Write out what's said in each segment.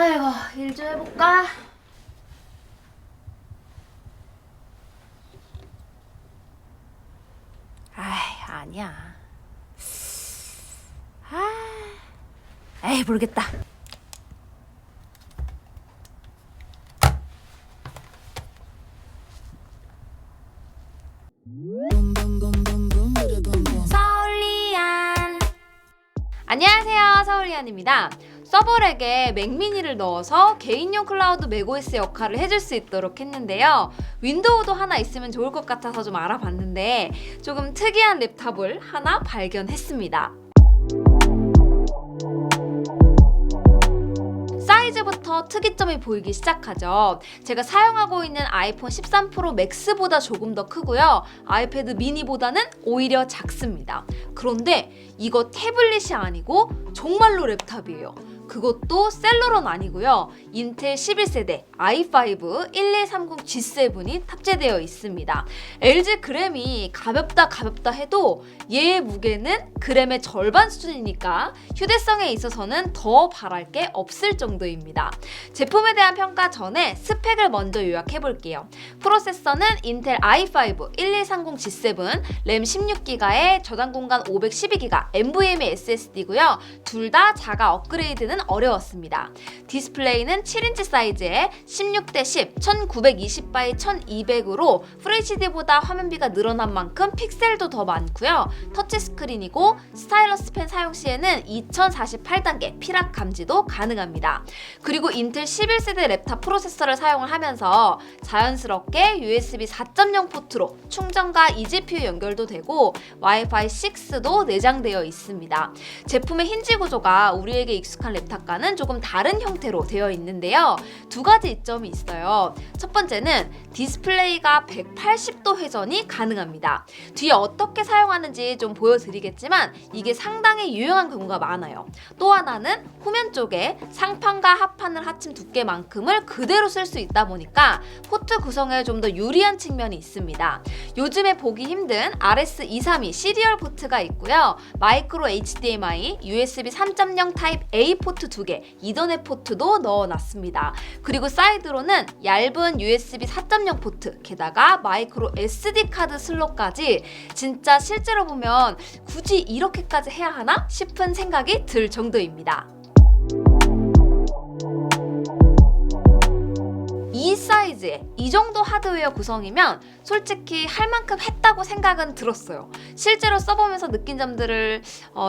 아이고, 일 좀 해볼까? 아이, 아니야. 에이, 모르겠다. 서울리안. 안녕하세요, 서울리안입니다. 서버렉에 맥미니를 넣어서 개인용 클라우드 맥OS 역할을 해줄 수 있도록 했는데요. 윈도우도 하나 있으면 좋을 것 같아서 좀 알아봤는데 조금 특이한 랩탑을 하나 발견했습니다. 사이즈부터 특이점이 보이기 시작하죠. 제가 사용하고 있는 아이폰 13 프로 맥스보다 조금 더 크고요. 아이패드 미니보다는 오히려 작습니다. 그런데 이거 태블릿이 아니고 정말로 랩탑이에요. 그것도 셀러론 아니고요. 인텔 11세대 i5 1130G7이 탑재되어 있습니다. LG 그램이 가볍다 해도 얘의 무게는 그램의 절반 수준이니까 휴대성에 있어서는 더 바랄 게 없을 정도입니다. 제품에 대한 평가 전에 스펙을 먼저 요약해 볼게요. 프로세서는 인텔 i5 1130G7, 램 16기가에 저장 공간 512기가, NVMe SSD고요. 둘 다 자가 업그레이드는 어려웠습니다. 디스플레이는 7인치 사이즈에 16:10, 1920x1200으로 FHD보다 화면비가 늘어난 만큼 픽셀도 더 많고요. 터치스크린이고 스타일러스 펜 사용 시에는 2048단계 피락 감지도 가능합니다. 그리고 인텔 11세대 랩탑 프로세서를 사용을 하면서 자연스럽게 USB 4.0 포트로 충전과 eGPU 연결도 되고 와이파이 6도 내장되어 있습니다. 제품의 힌지 구조가 우리에게 익숙한 랩탑과는 조금 다른 형태로 되어 있는데요. 두 가지 이점이 있어요. 첫 번째는 디스플레이가 180도 회전이 가능합니다. 뒤에 어떻게 사용하는지 좀 보여드리겠지만 이게 상당히 유용한 경우가 많아요. 또 하나는 후면 쪽에 상판과 하판을 합친 두께만큼을 그대로 쓸 수 있다 보니까 포트 구성에 좀 더 유리한 측면이 있습니다. 요즘에 보기 힘든 RS232 시리얼 포트가 있고요. 마이크로 HDMI, USB 3.0 타입 A 포트 2개, 이더넷 포트도 넣어놨습니다. 그리고 사이드로는 얇은 USB 4.0 포트, 게다가 마이크로 SD 카드 슬롯까지 진짜 실제로 보면 굳이 이렇게까지 해야 하나 싶은 생각이 들 정도입니다. 이 사이즈에 이 정도 하드웨어 구성이면 솔직히 할 만큼 했다고 생각은 들었어요. 실제로 써보면서 느낀 점들을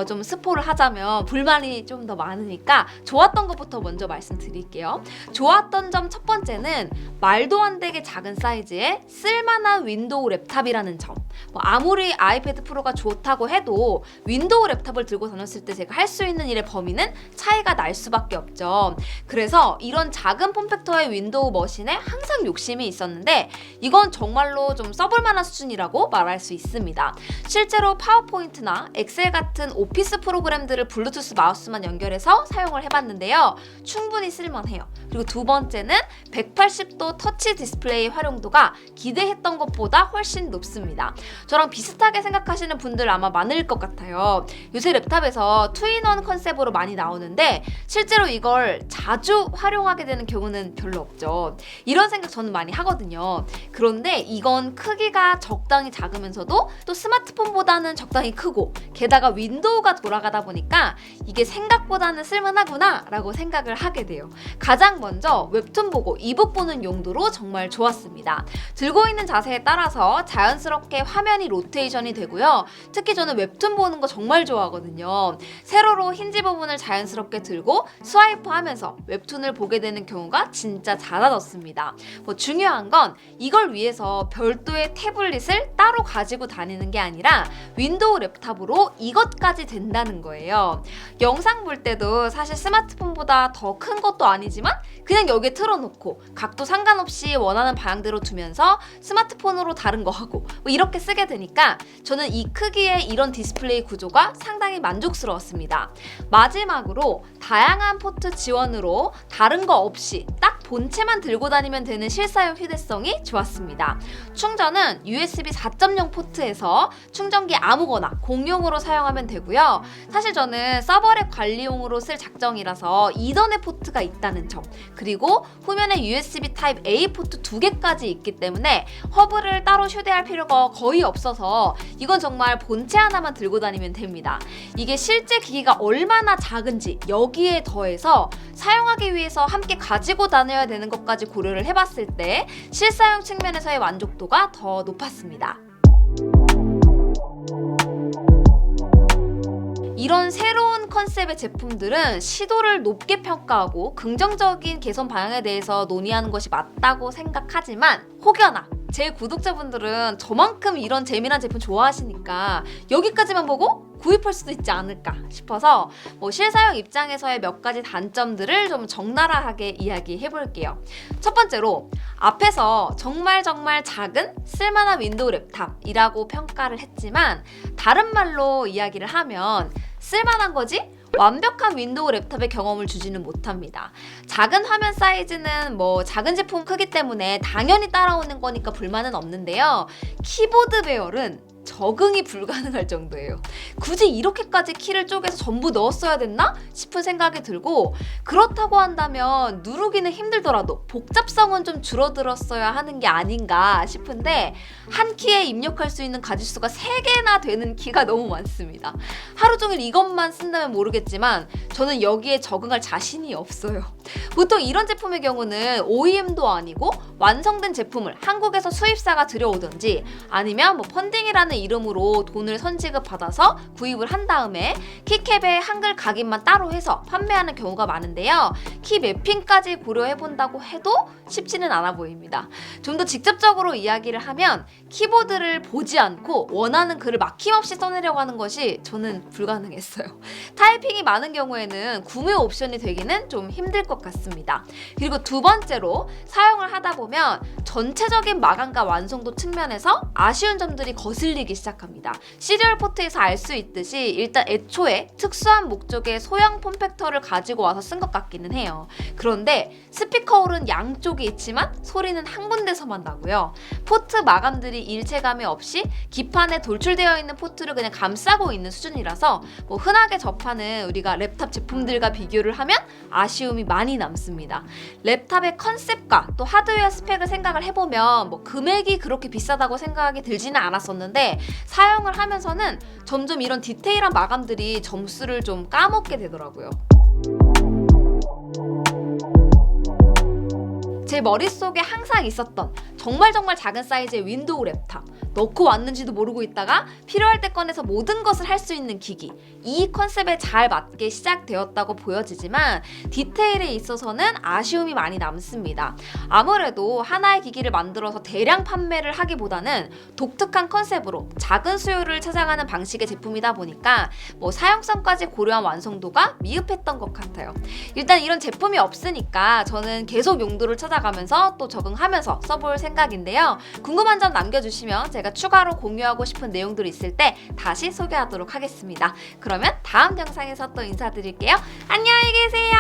좀 스포를 하자면 불만이 좀 더 많으니까 좋았던 것부터 먼저 말씀드릴게요. 좋았던 점 첫 번째는 말도 안 되게 작은 사이즈에 쓸만한 윈도우 랩탑이라는 점. 아무리 아이패드 프로가 좋다고 해도 윈도우 랩탑을 들고 다녔을 때 제가 할 수 있는 일의 범위는 차이가 날 수밖에 없죠. 그래서 이런 작은 폼팩터의 윈도우 머신에 항상 욕심이 있었는데 이건 정말로 좀 써볼 만한 수준이라고 말할 수 있습니다. 실제로 파워포인트나 엑셀 같은 오피스 프로그램들을 블루투스 마우스만 연결해서 사용을 해봤는데요. 충분히 쓸만해요. 그리고 두 번째는 180도 터치 디스플레이 활용도가 기대했던 것보다 훨씬 높습니다. 저랑 비슷하게 생각하시는 분들 아마 많을 것 같아요. 요새 랩탑에서 투인원 컨셉으로 많이 나오는데 실제로 이걸 자주 활용하게 되는 경우는 별로 없죠. 이런 생각 저는 많이 하거든요. 그런데 이건 크기가 적당히 작으면서도 또 스마트폰보다는 적당히 크고 게다가 윈도우가 돌아가다 보니까 이게 생각보다는 쓸만하구나 라고 생각을 하게 돼요. 가장 먼저 웹툰 보고 이북 보는 용도로 정말 좋았습니다. 들고 있는 자세에 따라서 자연스럽게 화면이 로테이션이 되고요. 특히 저는 웹툰 보는 거 정말 좋아하거든요. 세로로 힌지 부분을 자연스럽게 들고 스와이프 하면서 웹툰을 보게 되는 경우가 진짜 잦아졌습니다. 중요한 건 이걸 위해서 별도의 태블릿을 따로 가지고 다니는 게 아니라 윈도우 랩탑으로 이것까지 된다는 거예요. 영상 볼 때도 사실 스마트폰보다 더 큰 것도 아니지만 그냥 여기에 틀어놓고 각도 상관없이 원하는 방향대로 두면서 스마트폰으로 다른 거 하고 이렇게 쓰게 되니까 저는 이 크기의 이런 디스플레이 구조가 상당히 만족스러웠습니다. 마지막으로 다양한 포트 지원으로 다른 거 없이 딱 본체만 들고 다니면 되는 실사용 휴대성이 좋았습니다. 충전은 USB 4.0 포트에서 충전기 아무거나 공용으로 사용하면 되고요. 사실 저는 서버렉 관리용으로 쓸 작정이라서 이더넷 포트가 있다는 점, 그리고 후면에 USB 타입 A 포트 2개까지 있기 때문에 허브를 따로 휴대할 필요가 거의 없어서 이건 정말 본체 하나만 들고 다니면 됩니다. 이게 실제 기기가 얼마나 작은지 여기에 더해서 사용하기 위해서 함께 가지고 다녀야 되는 것까지 고려를 해봤을 때 실사용 측면에서의 만족도가 더 높았습니다. 이런 새로운 컨셉의 제품들은 시도를 높게 평가하고 긍정적인 개선 방향에 대해서 논의하는 것이 맞다고 생각하지만, 혹여나 제 구독자분들은 저만큼 이런 재미난 제품 좋아하시니까 여기까지만 보고 구입할 수도 있지 않을까 싶어서 실사용 입장에서의 몇 가지 단점들을 좀 적나라하게 이야기해 볼게요. 첫 번째로, 앞에서 정말 작은 쓸만한 윈도우 랩탑이라고 평가를 했지만 다른 말로 이야기를 하면 쓸만한 거지 완벽한 윈도우 랩탑의 경험을 주지는 못합니다. 작은 화면 사이즈는 작은 제품 크기 때문에 당연히 따라오는 거니까 불만은 없는데요. 키보드 배열은 적응이 불가능할 정도예요. 굳이 이렇게까지 키를 쪼개서 전부 넣었어야 됐나 싶은 생각이 들고, 그렇다고 한다면 누르기는 힘들더라도 복잡성은 좀 줄어들었어야 하는 게 아닌가 싶은데, 한 키에 입력할 수 있는 가짓수가 3개나 되는 키가 너무 많습니다. 하루 종일 이것만 쓴다면 모르겠지만 저는 여기에 적응할 자신이 없어요. 보통 이런 제품의 경우는 OEM도 아니고 완성된 제품을 한국에서 수입사가 들여오든지 아니면 펀딩이라는 이름으로 돈을 선지급 받아서 구입을 한 다음에 키캡에 한글 각인만 따로 해서 판매하는 경우가 많은데요. 키 매핑까지 고려해 본다고 해도 쉽지는 않아 보입니다. 좀 더 직접적으로 이야기를 하면 키보드를 보지 않고 원하는 글을 막힘없이 써내려고 하는 것이 저는 불가능했어요. 타이핑이 많은 경우에는 구매 옵션이 되기는 좀 힘들 것 같습니다. 그리고 두 번째로, 사용을 하다 보면 전체적인 마감과 완성도 측면에서 아쉬운 점들이 거슬리기 시작합니다. 시리얼 포트에서 알 수 있듯이 일단 애초에 특수한 목적의 소형 폼팩터를 가지고 와서 쓴 것 같기는 해요. 그런데 스피커홀은 양쪽에 있지만 소리는 한 군데서만 나고요. 포트 마감들이 일체감이 없이 기판에 돌출되어 있는 포트를 그냥 감싸고 있는 수준이라서 흔하게 접하는 우리가 랩탑 제품들과 비교를 하면 아쉬움이 많이 남습니다. 랩탑의 컨셉과 또 하드웨어 스펙을 생각을 해보면 금액이 그렇게 비싸다고 생각이 들지는 않았었는데, 사용을 하면서는 점점 이런 디테일한 마감들이 점수를 좀 까먹게 되더라고요. 제 머릿속에 항상 있었던 정말 작은 사이즈의 윈도우 랩탑, 넣고 왔는지도 모르고 있다가 필요할 때 꺼내서 모든 것을 할 수 있는 기기, 이 컨셉에 잘 맞게 시작되었다고 보여지지만 디테일에 있어서는 아쉬움이 많이 남습니다. 아무래도 하나의 기기를 만들어서 대량 판매를 하기보다는 독특한 컨셉으로 작은 수요를 찾아가는 방식의 제품이다 보니까 사용성까지 고려한 완성도가 미흡했던 것 같아요. 일단 이런 제품이 없으니까 저는 계속 용도를 찾아가면서 또 적응하면서 써볼 생각인데요. 궁금한 점 남겨주시면 제가 추가로 공유하고 싶은 내용들이 있을 때 다시 소개하도록 하겠습니다. 그러면 다음 영상에서 또 인사드릴게요. 안녕히 계세요.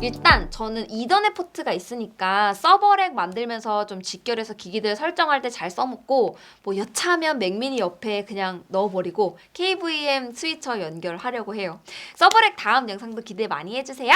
일단 저는 이더넷 포트가 있으니까 서버렉 만들면서 좀 직결해서 기기들 설정할 때 잘 써먹고, 여차하면 맥미니 옆에 그냥 넣어버리고 KVM 스위처 연결하려고 해요. 서버렉 다음 영상도 기대 많이 해주세요.